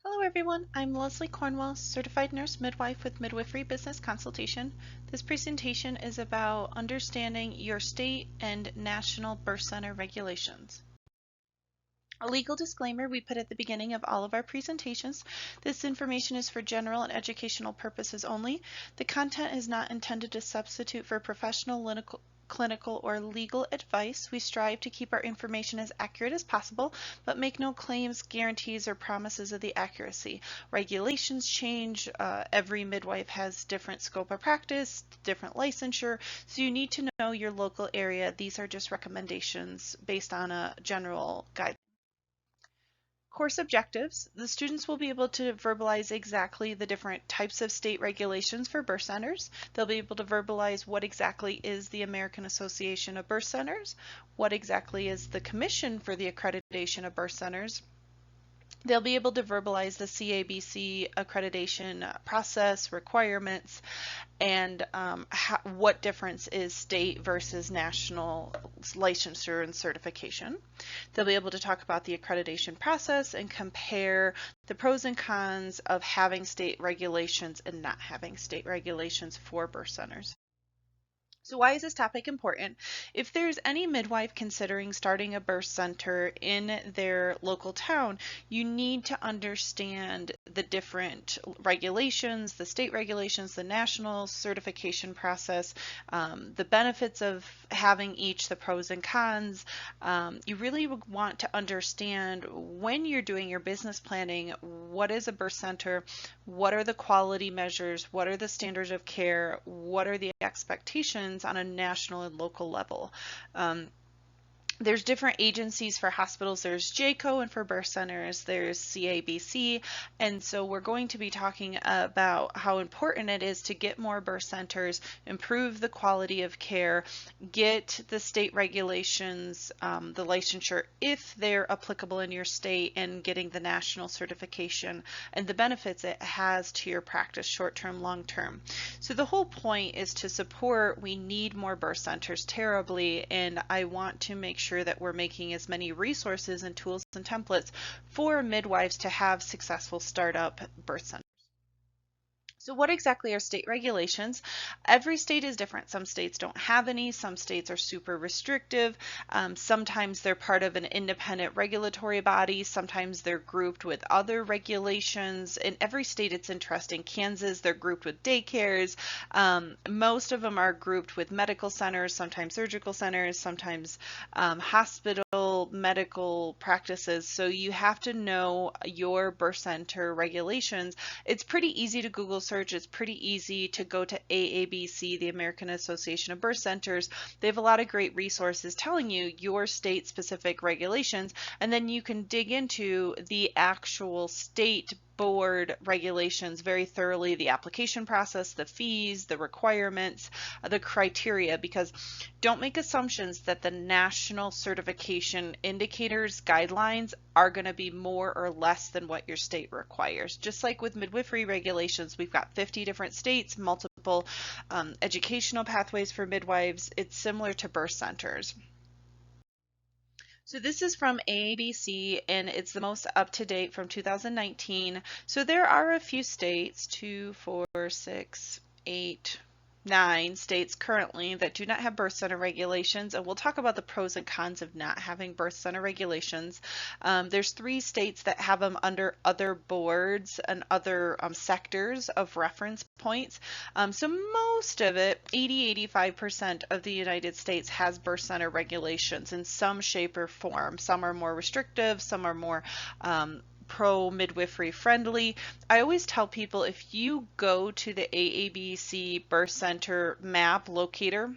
Hello everyone, I'm Leslie Cornwell, Certified Nurse Midwife with Midwifery Business Consultation. This presentation is about understanding your state and national birth center regulations. A legal disclaimer we put at the beginning of all of our presentations. This information is for general and educational purposes only. The content is not intended to substitute for professional, clinical, or legal advice. We strive to keep our information as accurate as possible, but make no claims, guarantees, or promises of the accuracy. Regulations change. Every midwife has different scope of practice, different licensure, so you need to know your local area. These are just recommendations based on a general guideline. Course objectives. The students will be able to verbalize exactly the different types of state regulations for birth centers. They'll be able to verbalize what exactly is the American Association of Birth Centers, what exactly is the Commission for the Accreditation of Birth Centers. They'll be able to verbalize the CABC accreditation process, requirements, and what difference is state versus national licensure and certification. They'll be able to talk about the accreditation process and compare the pros and cons of having state regulations and not having state regulations for birth centers. So why is this topic important? If there's any midwife considering starting a birth center in their local town, you need to understand the different regulations, the state regulations, the national certification process, the benefits of having each, the pros and cons. You really want to understand when you're doing your business planning, what is a birth center, what are the quality measures, what are the standards of care, what are the expectations on a national and local level. There's different agencies for hospitals. There's JCO, and for birth centers there's CABC, and so we're going to be talking about how important it is to get more birth centers, improve the quality of care, get the state regulations, the licensure if they're applicable in your state, and getting the national certification and the benefits it has to your practice, short-term, long-term. So the whole point is to support. We need more birth centers terribly, and I want to make sure that we're making as many resources and tools and templates for midwives to have successful startup birth centers. So what exactly are state regulations? Every state is different. Some states don't have any. Some states are super restrictive. Sometimes they're part of an independent regulatory body. Sometimes they're grouped with other regulations. In every state it's interesting. Kansas, they're grouped with daycares. Most of them are grouped with medical centers, sometimes surgical centers, sometimes hospital medical practices. So you have to know your birth center regulations. It's pretty easy to Google search. It's pretty easy to go to AABC, the American Association of Birth Centers. They have a lot of great resources telling you your state specific regulations, and then you can dig into the actual state board regulations very thoroughly, the application process, the fees, the requirements, the criteria, because don't make assumptions that the national certification indicators guidelines are going to be more or less than what your state requires. Just like with midwifery regulations, we've got 50 different states, multiple educational pathways for midwives. It's similar to birth centers. So this is from AABC, and it's the most up-to-date from 2019. So there are a few states, 2, 4, 6, 8, 9 states currently that do not have birth center regulations, and we'll talk about the pros and cons of not having birth center regulations. There's 3 states that have them under other boards and other sectors of reference points. So most of it, 80–85% of the United States has birth center regulations in some shape or form. Some are more restrictive, some are more pro-midwifery friendly. I always tell people, if you go to the AABC birth center map locator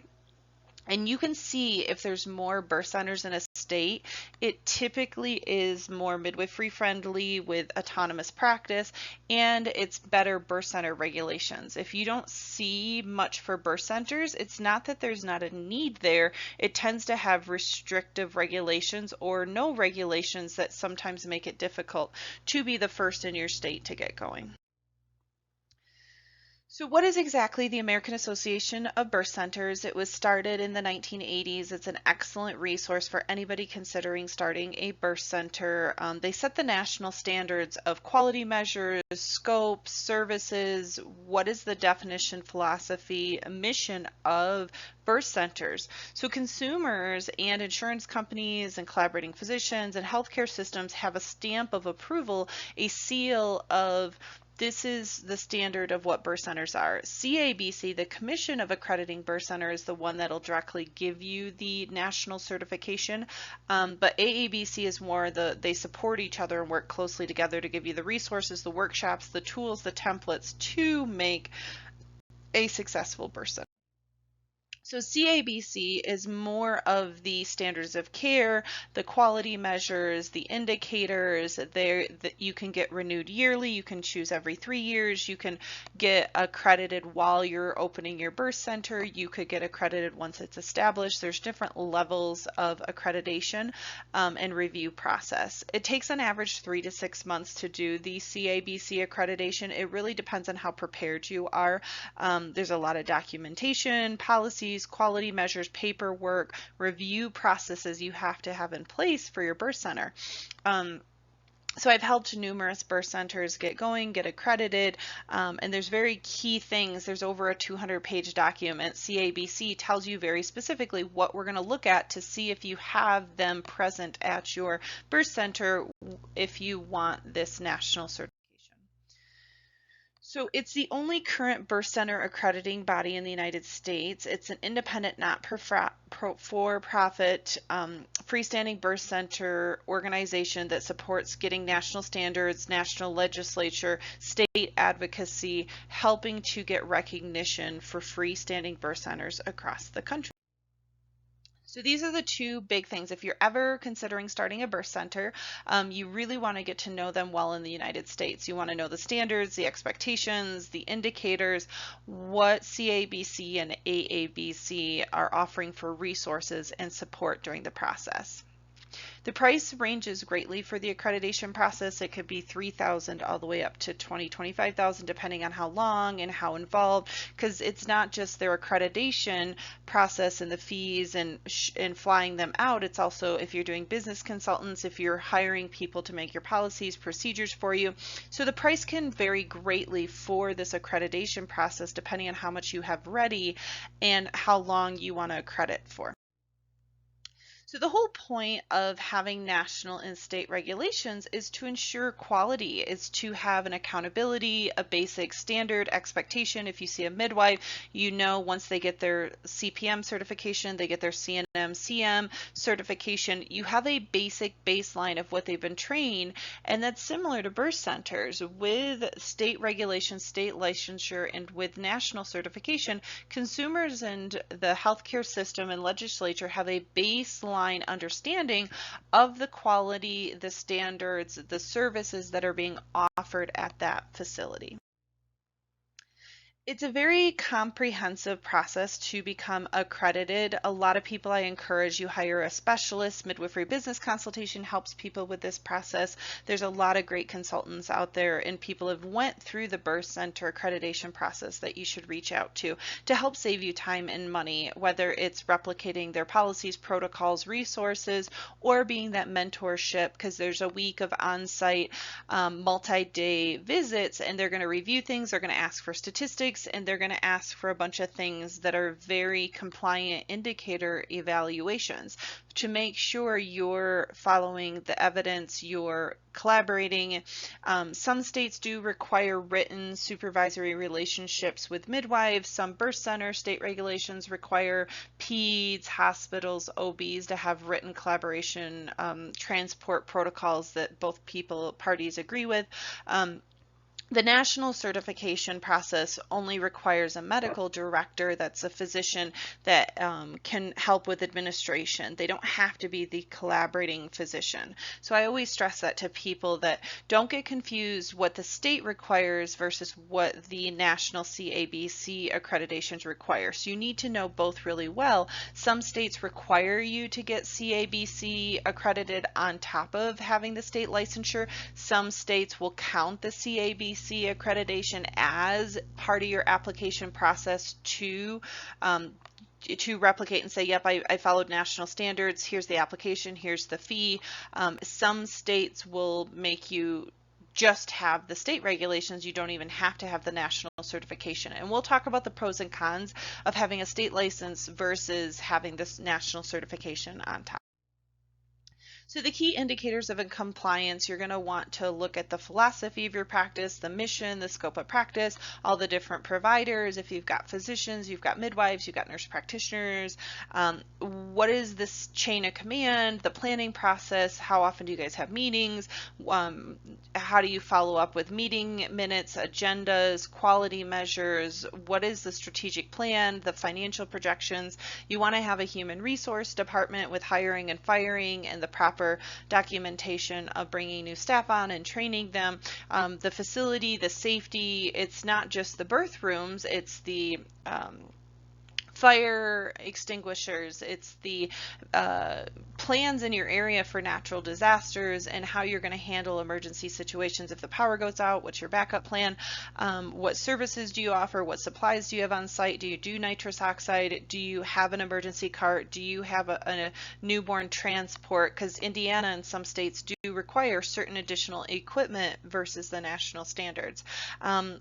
and you can see if there's more birth centers in a state, it typically is more midwifery friendly with autonomous practice, and it's better birth center regulations. If you don't see much for birth centers, it's not that there's not a need there. It tends to have restrictive regulations or no regulations that sometimes make it difficult to be the first in your state to get going. So what is exactly the American Association of Birth Centers? It was started in the 1980s. It's an excellent resource for anybody considering starting a birth center. They set the national standards of quality measures, scope, services, what is the definition, philosophy, mission of birth centers. So consumers and insurance companies and collaborating physicians and healthcare systems have a stamp of approval, a seal of this is the standard of what birth centers are. CABC, the Commission of Accrediting Birth Center, is the one that'll directly give you the national certification. But AABC is more they support each other and work closely together to give you the resources, the workshops, the tools, the templates to make a successful birth center. So CABC is more of the standards of care, the quality measures, the indicators. That you can get renewed yearly, you can choose every 3 years, you can get accredited while you're opening your birth center, you could get accredited once it's established. There's different levels of accreditation and review process. It takes on average 3 to 6 months to do the CABC accreditation. It really depends on how prepared you are. There's a lot of documentation, policies, quality measures, paperwork, review processes you have to have in place for your birth center. So I've helped numerous birth centers get going, get accredited, and there's very key things. There's over a 200-page document. CABC tells you very specifically what we're going to look at to see if you have them present at your birth center if you want this national certification. So it's the only current birth center accrediting body in the United States. It's an independent, not-for-profit, freestanding birth center organization that supports getting national standards, national legislature, state advocacy, helping to get recognition for freestanding birth centers across the country. So these are the two big things. If you're ever considering starting a birth center, you really want to get to know them well in the United States. You want to know the standards, the expectations, the indicators, what CABC and AABC are offering for resources and support during the process. The price ranges greatly for the accreditation process. It could be $3,000 all the way up to $25,000 depending on how long and how involved, because it's not just their accreditation process and the fees and flying them out. It's also if you're doing business consultants, if you're hiring people to make your policies, procedures for you. So the price can vary greatly for this accreditation process depending on how much you have ready and how long you want to accredit for. So the whole point of having national and state regulations is to ensure quality, is to have an accountability, a basic standard expectation. If you see a midwife, you know once they get their CPM certification, they get their CNM-CM certification, you have a basic baseline of what they've been trained, and that's similar to birth centers. With state regulation, state licensure, and with national certification, consumers and the healthcare system and legislature have a baseline understanding of the quality, the standards, the services that are being offered at that facility. It's a very comprehensive process to become accredited. A lot of people, I encourage you hire a specialist. Midwifery Business Consultation helps people with this process. There's a lot of great consultants out there, and people have went through the birth center accreditation process that you should reach out to help save you time and money, whether it's replicating their policies, protocols, resources, or being that mentorship, because there's a week of on-site multi-day visits, and they're going to review things, they're going to ask for statistics, and they're going to ask for a bunch of things that are very compliant indicator evaluations to make sure you're following the evidence, you're collaborating. Some states do require written supervisory relationships with midwives. Some birth centers, state regulations require peds, hospitals, OBs to have written collaboration transport protocols that both parties agree with. The national certification process only requires a medical director, that's a physician that can help with administration. They don't have to be the collaborating physician. So I always stress that to people, that don't get confused what the state requires versus what the national CABC accreditations require. So you need to know both really well. Some states require you to get CABC accredited on top of having the state licensure. Some states will count the CABC ABC accreditation as part of your application process to replicate and say, yep, I followed national standards, here's the application, here's the fee. Some states will make you just have the state regulations. You don't even have to have the national certification. And we'll talk about the pros and cons of having a state license versus having this national certification on top. So the key indicators of compliance, you're going to want to look at the philosophy of your practice, the mission, the scope of practice, all the different providers. If you've got physicians, you've got midwives, you've got nurse practitioners, what is this chain of command, the planning process, how often do you guys have meetings, how do you follow up with meeting minutes, agendas, quality measures, what is the strategic plan, the financial projections. You want to have a human resource department with hiring and firing and the proper documentation of bringing new staff on and training them. The facility, the safety, it's not just the birth rooms, it's the fire extinguishers, it's the plans in your area for natural disasters and how you're going to handle emergency situations if the power goes out, what's your backup plan, what services do you offer, what supplies do you have on site, do you do nitrous oxide, do you have an emergency cart, do you have a newborn transport, because Indiana and some states do require certain additional equipment versus the national standards.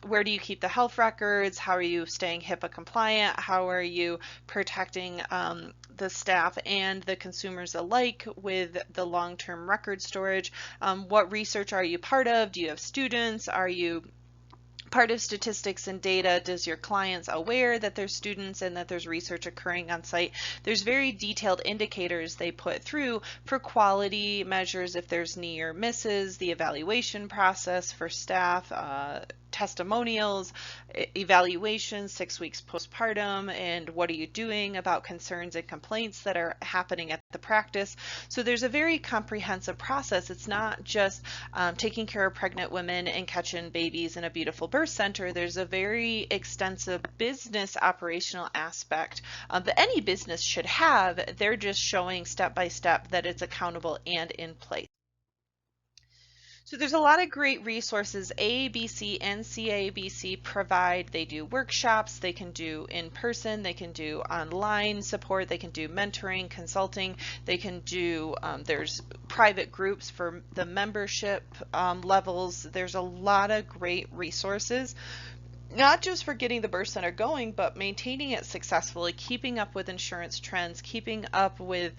Where do you keep the health records, how are you staying HIPAA compliant, how are you protecting the staff and the consumers alike with the long-term record storage. What research are you part of? Do you have students? Are you part of statistics and data? Does your clients aware that there's students and that there's research occurring on site? There's very detailed indicators they put through for quality measures if there's near misses, the evaluation process for staff, testimonials, evaluations 6 weeks postpartum, and what are you doing about concerns and complaints that are happening at the practice. So there's a very comprehensive process. It's not just taking care of pregnant women and catching babies in a beautiful birth center. There's a very extensive business operational aspect that any business should have. They're just showing step by step that it's accountable and in place. So there's a lot of great resources AABC and CABC provide. They do workshops, they can do in person, they can do online support, they can do mentoring, consulting, they can do, there's private groups for the membership levels. There's a lot of great resources, not just for getting the birth center going, but maintaining it successfully, keeping up with insurance trends, keeping up with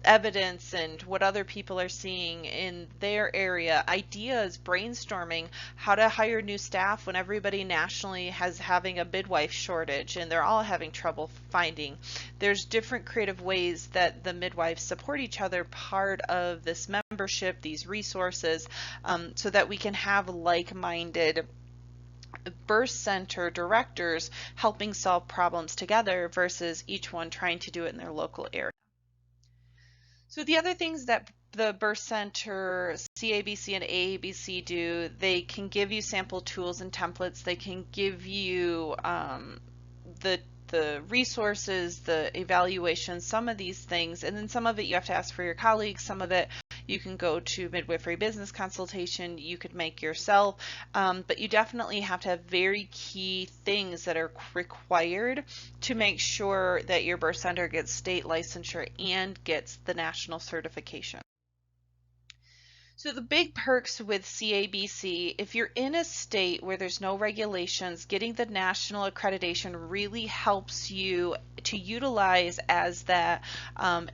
evidence and what other people are seeing in their area, ideas, brainstorming, how to hire new staff when everybody nationally has having a midwife shortage and they're all having trouble finding. There's different creative ways that the midwives support each other, part of this membership, these resources, so that we can have like-minded birth center directors helping solve problems together versus each one trying to do it in their local area. So the other things that the birth center, CABC and AABC do, they can give you sample tools and templates. They can give you the resources, the evaluation, some of these things, and then some of it you have to ask for your colleagues, some of it you can go to Midwifery Business Consultation, you could make yourself, but you definitely have to have very key things that are required to make sure that your birth center gets state licensure and gets the national certification. So the big perks with CABC, if you're in a state where there's no regulations, getting the national accreditation really helps you to utilize as that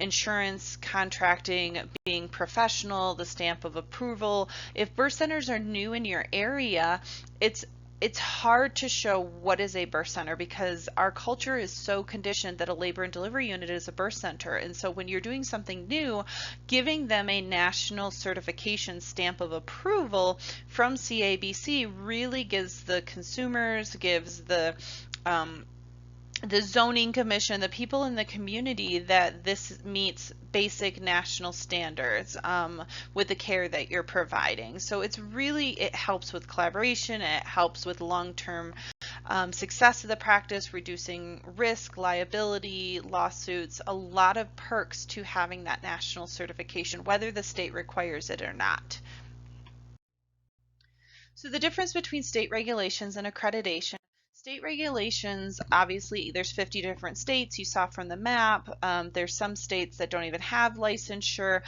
insurance, contracting, being professional, the stamp of approval. If birth centers are new in your area, it's hard to show what is a birth center because our culture is so conditioned that a labor and delivery unit is a birth center. And so when you're doing something new, giving them a national certification stamp of approval from CABC really gives the consumers, gives the zoning commission, the people in the community, that this meets basic national standards with the care that you're providing. So it helps with collaboration, it helps with long-term success of the practice, reducing risk, liability, lawsuits, a lot of perks to having that national certification, whether the state requires it or not. So the difference between state regulations and accreditation. State regulations, obviously, there's 50 different states. You saw from the map. There's some states that don't even have licensure.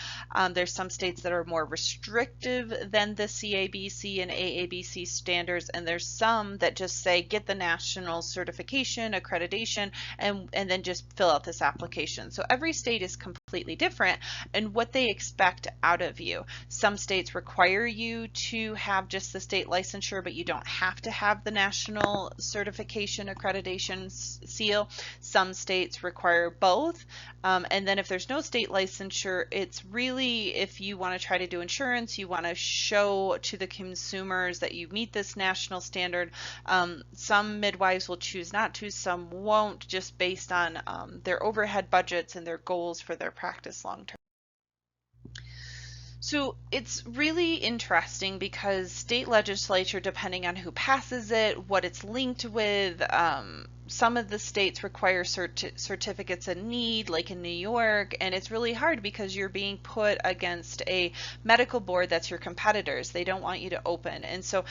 There's some states that are more restrictive than the CABC and AABC standards, and there's some that just say get the national certification, accreditation, and then just fill out this application. So every state is completely different and what they expect out of you. Some states require you to have just the state licensure, but you don't have to have the national certification accreditation seal. Some states require both. And then if there's no state licensure, it's really if you want to try to do insurance, you want to show to the consumers that you meet this national standard. Some midwives will choose not to, some won't, just based on their overhead budgets and their goals for their practice long term. So it's really interesting because state legislature, depending on who passes it, what it's linked with, some of the states require certificates of need, like in New York, and it's really hard because you're being put against a medical board that's your competitors. They don't want you to open. And so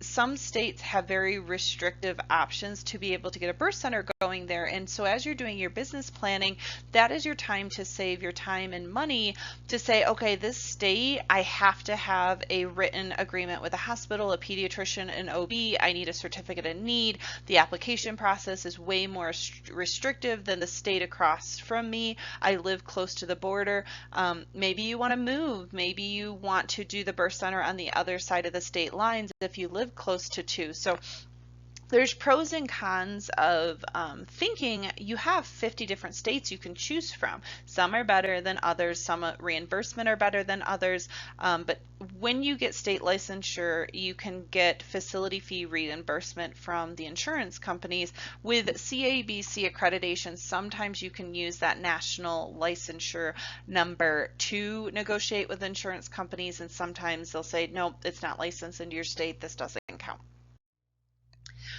some states have very restrictive options to be able to get a birth center going there. And so as you're doing your business planning, that is your time to save your time and money to say, okay, this state, I have to have a written agreement with a hospital, a pediatrician, an OB. I need a certificate of need. The application process is way more restrictive than the state across from me. I live close to the border. Maybe you want to move. Maybe you want to do the birth center on the other side of the state lines if you live close to two. So there's pros and cons of thinking you have 50 different states you can choose from. Some are better than others, some reimbursement are better than others, but when you get state licensure, you can get facility fee reimbursement from the insurance companies. With CABC accreditation, sometimes you can use that national licensure number to negotiate with insurance companies, and sometimes they'll say, no, it's not licensed in your state, this doesn't count.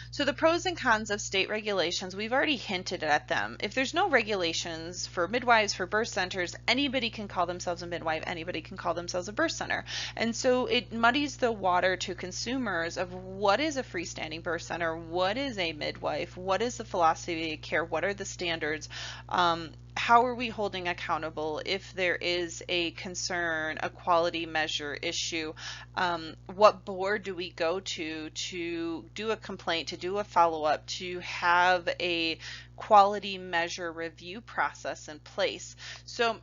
So the pros and cons of state regulations, we've already hinted at them. If there's no regulations for midwives, for birth centers, anybody can call themselves a midwife, anybody can call themselves a birth center. And so it muddies the water to consumers of what is a freestanding birth center, what is a midwife, what is the philosophy of care, what are the standards, how are we holding accountable if there is a concern, a quality measure issue? What board do we go to do a complaint, to do a follow-up, to have a quality measure review process in place? So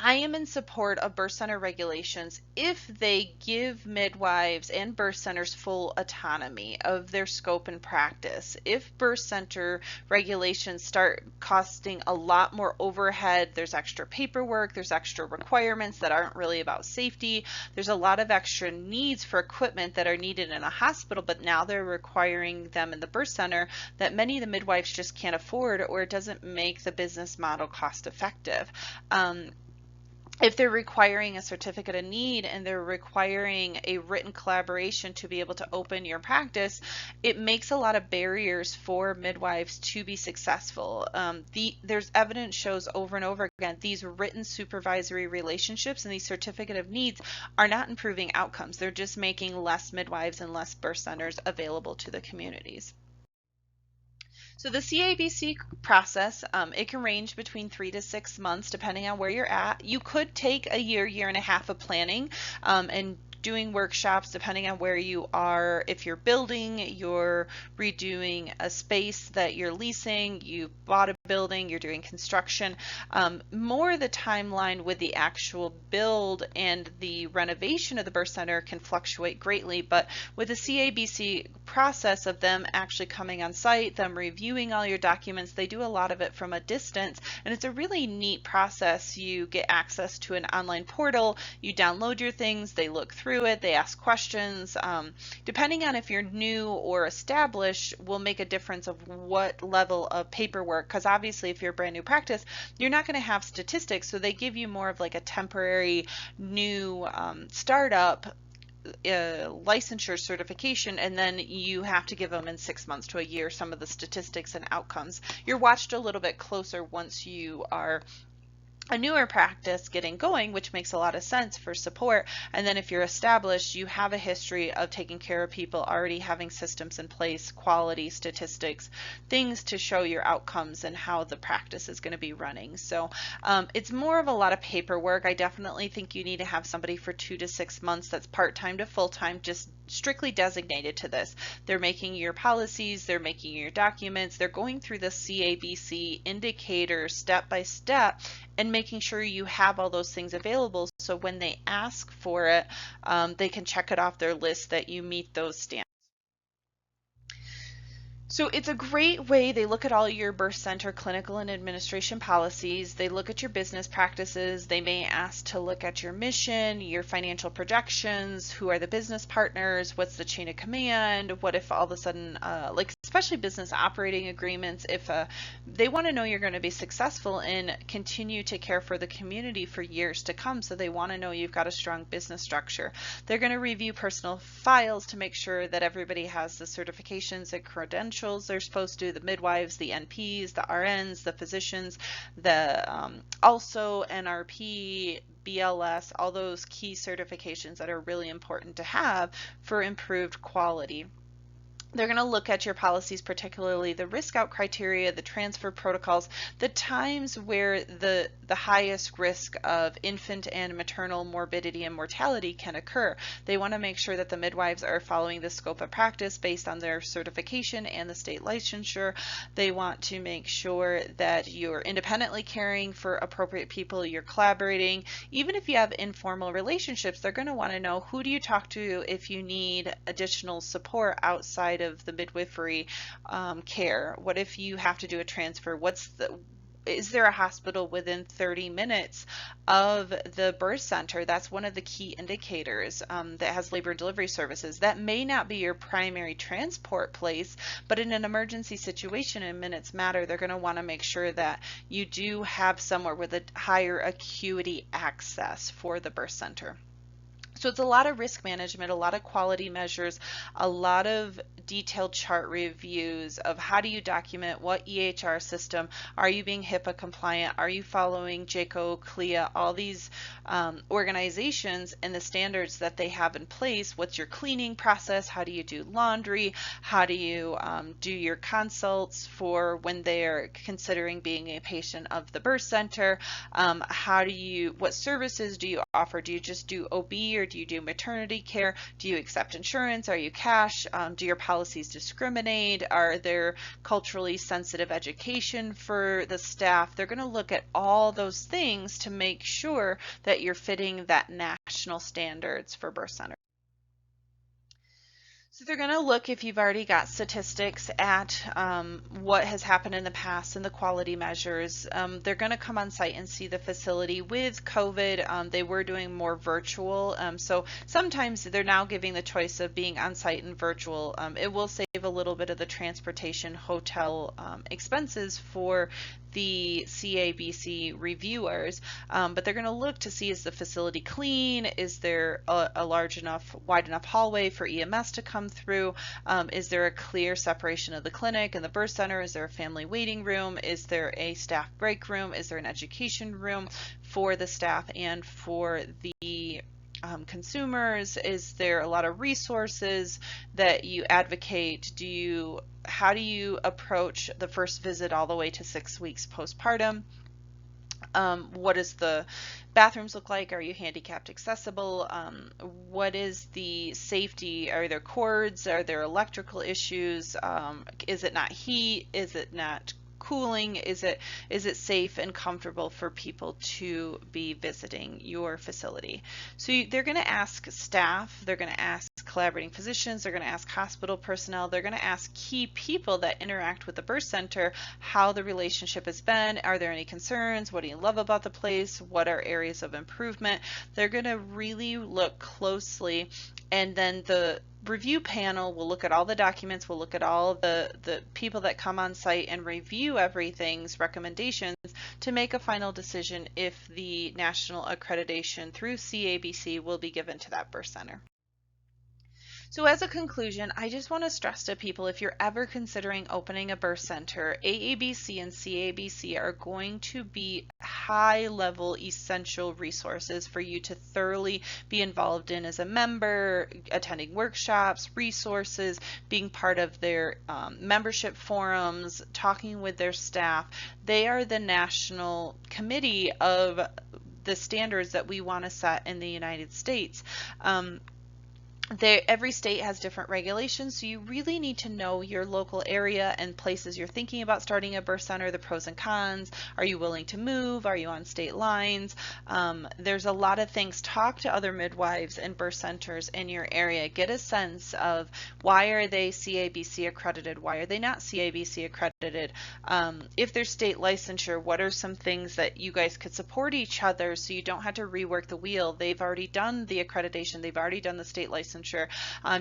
I am in support of birth center regulations if they give midwives and birth centers full autonomy of their scope and practice. If birth center regulations start costing a lot more overhead, there's extra paperwork, there's extra requirements that aren't really about safety, there's a lot of extra needs for equipment that are needed in a hospital, but now they're requiring them in the birth center that many of the midwives just can't afford, or it doesn't make the business model cost effective. If they're requiring a certificate of need and they're requiring a written collaboration to be able to open your practice, it makes a lot of barriers for midwives to be successful. There's evidence shows over and over again, these written supervisory relationships and these certificate of needs are not improving outcomes. They're just making less midwives and less birth centers available to the communities. So the CABC process, it can range between 3 to 6 months depending on where you're at. You could take a year, year and a half of planning and doing workshops depending on where you are. If you're building, you're redoing a space that you're leasing, you bought a building, you're doing construction. More the timeline with the actual build and the renovation of the birth center can fluctuate greatly, but with the CABC process of them actually coming on site, them reviewing all your documents, they do a lot of it from a distance, and it's a really neat process. You get access to an online portal, you download your things, they look through it, they ask questions. Depending on if you're new or established will make a difference of what level of paperwork, because obviously if you're a brand new practice, you're not going to have statistics, so they give you more of like a temporary new startup licensure certification, and then you have to give them in 6 months to a year some of the statistics and outcomes. You're watched a little bit closer once you are a newer practice getting going, which makes a lot of sense for support. And then if you're established, you have a history of taking care of people, already having systems in place, quality, statistics, things to show your outcomes and how the practice is going to be running. So it's more of a lot of paperwork. I definitely think you need to have somebody for 2 to 6 months that's part-time to full-time, just strictly designated to this. They're making your policies, they're making your documents, they're going through the CABC indicators step by step and making sure you have all those things available, so when they ask for it, they can check it off their list that you meet those standards. So it's a great way. They look at all your birth center clinical and administration policies. They look at your business practices. They may ask to look at your mission, your financial projections, who are the business partners, what's the chain of command, what if all of a sudden, like especially business operating agreements, if they want to know you're going to be successful and continue to care for the community for years to come, so they want to know you've got a strong business structure. They're going to review personal files to make sure that everybody has the certifications and credentials they're supposed to, the midwives, the NPs, the RNs, the physicians, the also NRP, BLS, all those key certifications that are really important to have for improved quality. They're going to look at your policies, particularly the risk out criteria, the transfer protocols, the times where the highest risk of infant and maternal morbidity and mortality can occur. They want to make sure that the midwives are following the scope of practice based on their certification and the state licensure. They want to make sure that you're independently caring for appropriate people, you're collaborating. Even if you have informal relationships, they're going to want to know, who do you talk to if you need additional support outside of the midwifery care? What if you have to do a transfer? Is there a hospital within 30 minutes of the birth center? That's one of the key indicators that has labor and delivery services. That may not be your primary transport place, but in an emergency situation and minutes matter, they're going to want to make sure that you do have somewhere with a higher acuity access for the birth center. So it's a lot of risk management, a lot of quality measures, a lot of detailed chart reviews of how do you document, what EHR system, are you being HIPAA compliant, are you following JCAHO, CLIA, all these organizations and the standards that they have in place. What's your cleaning process? How do you do laundry? How do you do your consults for when they're considering being a patient of the birth center? What services do you offer? Do you just do OB, or do you do maternity care? Do you accept insurance? Are you cash? Do your policies discriminate? Are there culturally sensitive education for the staff? They're going to look at all those things to make sure that you're fitting that national standards for birth center. So they're going to look if you've already got statistics at what has happened in the past and the quality measures. They're going to come on site and see the facility. With COVID, they were doing more virtual. So sometimes they're now giving the choice of being on site and virtual. It will save a little bit of the transportation, hotel expenses for the CABC reviewers, but they're going to look to see, is the facility clean? Is there a large enough, wide enough hallway for EMS to come through? Is there a clear separation of the clinic and the birth center? Is there a family waiting room? Is there a staff break room? Is there an education room for the staff and for the consumers? Is there a lot of resources that you advocate? How do you approach the first visit all the way to 6 weeks postpartum? What does the bathrooms look like? Are you handicapped accessible? What is the safety? Are there cords? Are there electrical issues? Is it not heat? Is it not cooling? Is it safe and comfortable for people to be visiting your facility? So they're going to ask staff, they're going to ask collaborating physicians, they're going to ask hospital personnel, they're going to ask key people that interact with the birth center how the relationship has been. Are there any concerns? What do you love about the place? What are areas of improvement? They're going to really look closely, and then the review panel will look at all the documents, will look at all the people that come on site and review everything's recommendations to make a final decision if the national accreditation through CABC will be given to that birth center. So as a conclusion, I just want to stress to people, if you're ever considering opening a birth center, AABC and CABC are going to be high level essential resources for you to thoroughly be involved in as a member, attending workshops, resources, being part of their membership forums, talking with their staff. They are the national committee of the standards that we want to set in the United States. Every state has different regulations, so you really need to know your local area and places you're thinking about starting a birth center, the pros and cons. Are you willing to move? Are you on state lines? There's a lot of things. Talk to other midwives and birth centers in your area. Get a sense of why are they CABC accredited? Why are they not CABC accredited? If there's state licensure, what are some things that you guys could support each other so you don't have to rework the wheel? They've already done the accreditation. They've already done the state licensure.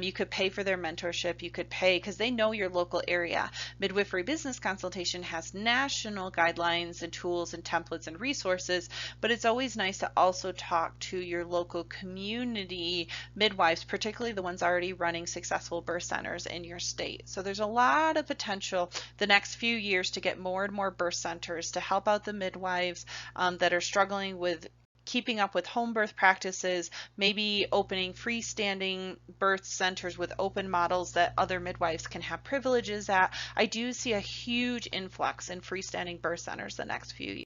You could pay for their mentorship. You could pay because they know your local area. Midwifery Business Consultation has national guidelines and tools and templates and resources, but it's always nice to also talk to your local community midwives, particularly the ones already running successful birth centers in your state. So there's a lot of potential the next few years to get more and more birth centers to help out the midwives that are struggling with keeping up with home birth practices, maybe opening freestanding birth centers with open models that other midwives can have privileges at. I do see a huge influx in freestanding birth centers the next few years.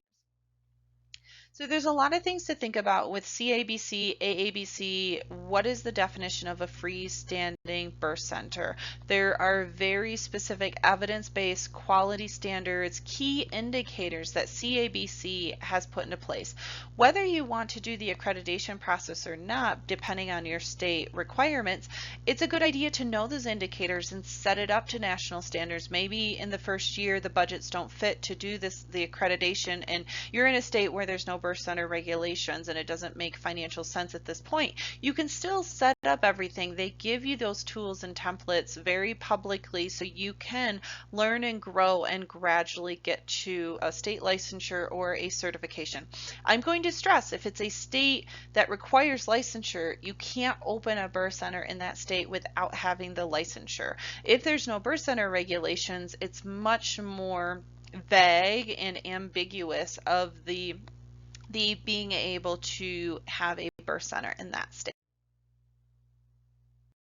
So there's a lot of things to think about with CABC, AABC. What is the definition of a freestanding birth center? There are very specific evidence-based quality standards, key indicators that CABC has put into place. Whether you want to do the accreditation process or not, depending on your state requirements, it's a good idea to know those indicators and set it up to national standards. Maybe in the first year the budgets don't fit to do the accreditation, and you're in a state where there's no birth center regulations and it doesn't make financial sense at this point. You can still set up everything. They give you those tools and templates very publicly so you can learn and grow and gradually get to a state licensure or a certification. I'm going to stress, if it's a state that requires licensure, you can't open a birth center in that state without having the licensure. If there's no birth center regulations, it's much more vague and ambiguous of the being able to have a birth center in that state.